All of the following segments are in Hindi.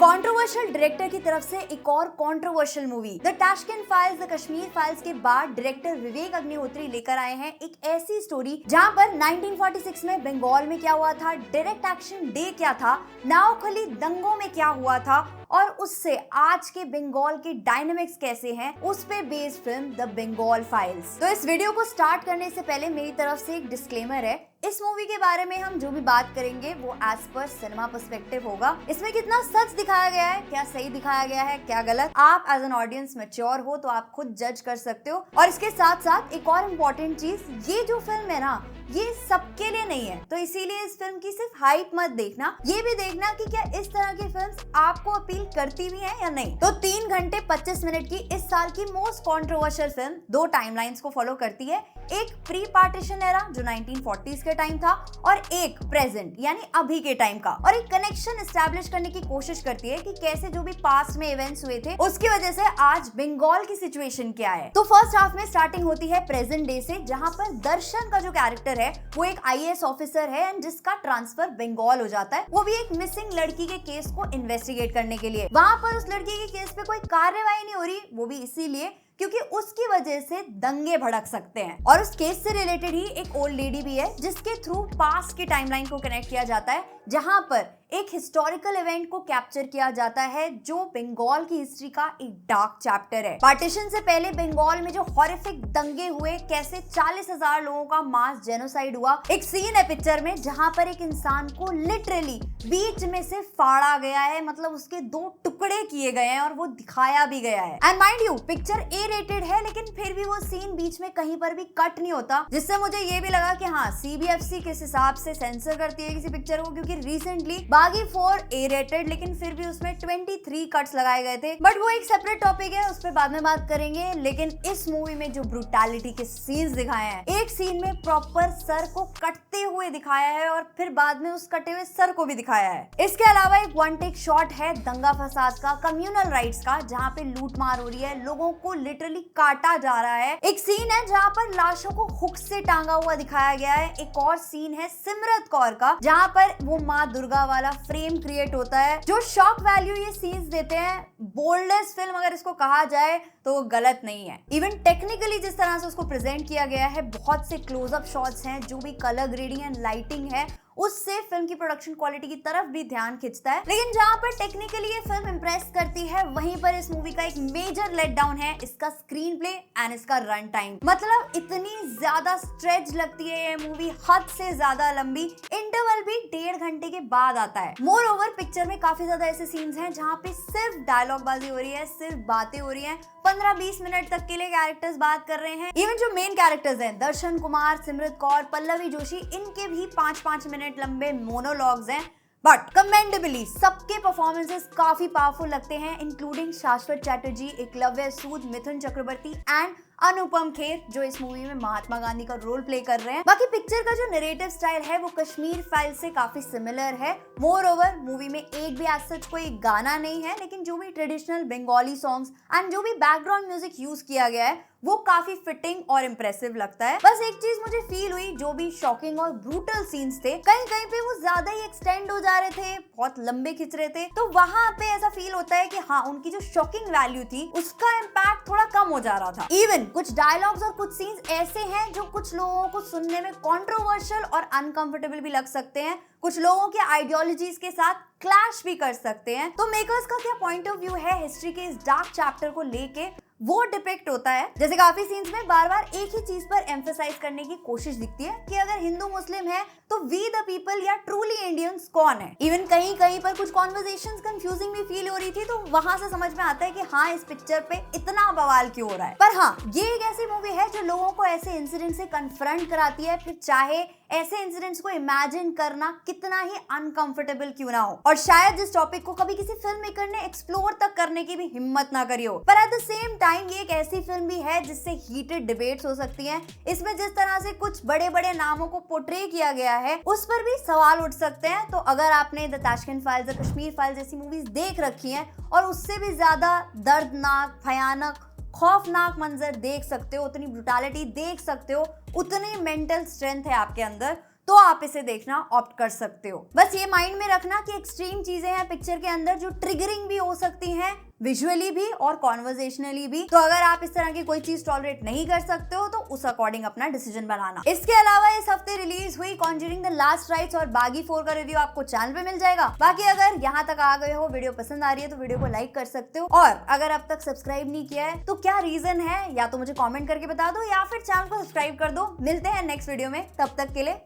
कंट्रोवर्शियल डायरेक्टर की तरफ से एक और controversial movie the Tashkent files the Kashmir files के बाद डायरेक्टर विवेक अग्निहोत्री लेकर आए हैं एक ऐसी स्टोरी जहां पर 1946 में बंगाल में क्या हुआ था, डायरेक्ट एक्शन डे क्या था, नावखली दंगों में क्या हुआ था और उससे आज के बंगाल के डायनामिक्स कैसे हैं, उस पे based film The Bengal Files. तो इस वीडियो को स्टार्ट करने से पहले मेरी तरफ से एक डिस्क्लेमर है, इस मूवी के बारे में हम जो भी बात करेंगे वो एज पर सिनेमा पर्सपेक्टिव होगा। इसमें कितना सच दिखाया गया है, क्या सही दिखाया गया है, क्या गलत, आप एज एन ऑडियंस मैच्योर हो तो आप खुद जज कर सकते हो। और इसके साथ साथ एक और इम्पोर्टेंट चीज, ये जो फिल्म है ना, ये सबके लिए नहीं है, तो इसीलिए इस फिल्म की सिर्फ हाइप मत देखना, ये भी देखना कि क्या इस तरह की फिल्म्स आपको अपील करती भी हैं या नहीं। तो 3 घंटे 25 मिनट की इस साल की मोस्ट कंट्रोवर्शियल फिल्म 2 टाइमलाइंस को फॉलो करती है, एक प्री पार्टीशन एरा जो 1940s के टाइम था और एक प्रेजेंट यानी अभी के टाइम का, और एक कनेक्शन एस्टैब्लिश करने की कोशिश करती है कि कैसे जो भी पास्ट में इवेंट्स हुए थे उसकी वजह से आज बंगाल की सिचुएशन क्या है। तो फर्स्ट हाफ में स्टार्टिंग होती है प्रेजेंट डे से, जहां पर दर्शन का जो कैरेक्टर है वो एक आईएएस ऑफिसर है एंड जिसका ट्रांसफर बंगाल हो जाता है, वो भी एक मिसिंग लड़की के केस को इन्वेस्टिगेट करने के लिए। वहां पर उस लड़की के केस पे कोई कार्रवाई नहीं हो रही, वो भी इसीलिए क्योंकि उसकी वजह से दंगे भड़क सकते हैं। और उस केस से रिलेटेड ही एक ओल्ड लेडी भी है जिसके थ्रू पास्ट की टाइमलाइन को कनेक्ट किया जाता है, जहां पर एक हिस्टोरिकल इवेंट को कैप्चर किया जाता है जो बंगाल की हिस्ट्री का एक डार्क चैप्टर है। पार्टीशन से पहले बंगाल में जो हॉरिफिक दंगे हुए, कैसे 40,000 लोगों का मास जेनोसाइड हुआ, एक सीन है पिक्चर में जहां पर एक इंसान को लिटरली बीच में से फाड़ा गया है, मतलब उसके 2 टुकड़े किए गए हैं और वो दिखाया भी गया है। And mind you picture A rated है, लेकिन फिर भी वो सीन बीच में कहीं पर भी कट नहीं होता, जिससे मुझे ये भी लगा कि हाँ, सीबीएफसी किस हिसाब से सेंसर करती है किसी पिक्चर को, क्योंकि रिसेंटली बागी 4 ए रेटेड, लेकिन फिर भी उसमें 23 कट्स लगाए गए थे, बट वो एक सेपरेट टॉपिक है, उस पर बाद में बात करेंगे। लेकिन इस मूवी में जो ब्रूटैलिटी के सीन्स दिखाए हैं, एक सीन में प्रॉपर सर को कटते हुए दिखाया है और फिर बाद में उस कटे हुए सर को भी दिखाया है। इसके अलावा एक वन टेक शॉट है दंगा फसाद का, कम्युनल राइट्स का, जहाँ पे लूटमार हो रही है, लोगों को लिटरली काटा जा रहा है। एक सीन है जहाँ पर लाशों को हुक से टांगा हुआ दिखाया गया है। एक और सीन है सिमरत कौर का, जहाँ पर वो माँ दुर्गा वाला फ्रेम क्रिएट होता है। जो शॉक वैल्यू ये सीन्स देते हैं, बोल्डेस्ट फिल्म अगर इसको कहा जाए तो वो गलत नहीं है। इवन टेक्निकली जिस तरह से उसको प्रेजेंट किया गया है, बहुत से क्लोजअप शॉट्स हैं, जो भी कलर ग्रेडिंग एंड लाइटिंग है उससे फिल्म की प्रोडक्शन क्वालिटी की तरफ भी ध्यान खींचता है। लेकिन जहां पर टेक्निकली ये फिल्म इंप्रेस करती है, वहीं पर इस मूवी का एक मेजर लेट डाउन है इसका स्क्रीन प्ले एंड इसका रन टाइम। मतलब इतनी ज्यादा स्ट्रेच लगती है ये मूवी, हद से ज्यादा लंबी, इंटरवल भी 1.5 घंटे के बाद आता है। मोर ओवर पिक्चर में काफी ज्यादा ऐसे सीन्स हैं जहाँ पे सिर्फ डायलॉग बाजी हो रही है, सिर्फ बातें हो रही है, 15-20 मिनट तक के लिए कैरेक्टर्स बात कर रहे हैं। इवन जो मेन कैरेक्टर्स हैं, दर्शन कुमार, सिमरत कौर, पल्लवी जोशी, इनके भी 5-5 मिनट लंबे मोनोलॉग्स हैं, बट कमेंडेबली सबके परफॉर्मेंसेस काफी पावरफुल लगते हैं, इंक्लूडिंग शाश्वत चैटर्जी, एकलव्य सूद, मिथुन चक्रवर्ती एंड अनुपम खेर, जो इस मूवी में महात्मा गांधी का रोल प्ले कर रहे हैं। बाकी पिक्चर का जो नैरेटिव स्टाइल है वो कश्मीर फाइल से काफी सिमिलर है। मोर ओवर मूवी में एक भी एज सच कोई गाना नहीं है, लेकिन जो भी ट्रेडिशनल बंगाली सॉन्ग्स एंड जो भी बैकग्राउंड म्यूजिक यूज किया गया है वो काफी फिटिंग और इम्प्रेसिव लगता है। बस एक चीज मुझे फील हुई, जो भी शॉकिंग और ब्रूटल सीन्स थे, कहीं कहीं पे वो ज्यादा ही एक्सटेंड हो जा रहे थे, बहुत लंबे खिंच रहे थे, तो वहां पे ऐसा फील होता है कि हाँ, उनकी जो शॉकिंग वैल्यू थी उसका इम्पैक्ट थोड़ा कम हो जा रहा था। इवन कुछ डायलॉग्स और कुछ सीन्स ऐसे हैं जो कुछ लोगों को सुनने में कंट्रोवर्शियल और अनकंफर्टेबल भी लग सकते हैं, कुछ लोगों के आइडियोलॉजीज के साथ क्लैश भी कर सकते हैं। तो मेकर्स का क्या पॉइंट ऑफ व्यू है हिस्ट्री के इस डार्क चैप्टर को लेके, वो डिपिक्ट होता है। जैसे काफी सीन्स में बार बार एक ही चीज पर एम्फेसाइज करने की कोशिश दिखती है कि अगर हिंदू मुस्लिम है तो वी द पीपल या ट्रूली इंडियंस कौन है। इवन कहीं कहीं पर कुछ कॉन्वर्सेशंस कंफ्यूजिंग भी फील हो रही थी, तो वहां से समझ में आता है कि हाँ, इस पिक्चर पे इतना बवाल क्यों हो रहा है। पर हाँ, ये एक ऐसी मूवी है जो लोगों को ऐसे इंसिडेंट से कन्फ्रंट कराती है, फिर चाहे ऐसे इंसिडेंट्स को इमेजिन करना कितना ही अनकंफर्टेबल क्यों ना हो, और शायद जिस टॉपिक को कभी किसी फिल्म मेकर ने एक्सप्लोर तक करने की भी हिम्मत ना करी हो। पर एट द सेम टाइम ये एक ऐसी फिल्म भी है जिससे हीटेड डिबेट्स हो सकती हैं। इसमें जिस तरह से कुछ बड़े बड़े नामों को पोर्ट्रे किया गया है, उस पर भी सवाल उठ सकते हैं। तो अगर आपने the Tashkent files, the Kashmir files जैसी मूवीज देख रखी हैं और उससे भी ज्यादा दर्दनाक, भयानक, खौफनाक मंजर देख सकते हो, उतनी ब्रूटैलिटी देख सकते हो, उतनी मेंटल स्ट्रेंथ है आपके अंदर, तो आप इसे देखना ऑप्ट कर सकते हो। बस ये माइंड में रखना कि एक्सट्रीम चीजें हैं पिक्चर के अंदर जो ट्रिगरिंग भी हो सकती हैं, विजुअली भी और कॉन्वर्जेशनली भी। तो अगर आप इस तरह की कोई चीज टॉलरेट नहीं कर सकते हो तो उस अकॉर्डिंग अपना डिसीजन बनाना। इसके अलावा इस हफ्ते रिलीज हुई कॉन्जरिंग द लास्ट राइट्स और बागी 4 का रिव्यू आपको चैनल पे मिल जाएगा। बाकी अगर यहाँ तक आ गए हो, वीडियो पसंद आ रही है तो वीडियो को लाइक कर सकते हो, और अगर अब तक सब्सक्राइब नहीं किया है तो क्या रीजन है या तो मुझे कॉमेंट करके बता दो या फिर चैनल को सब्सक्राइब कर दो। मिलते हैं नेक्स्ट वीडियो में, तब तक के लिए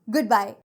गुड बाय।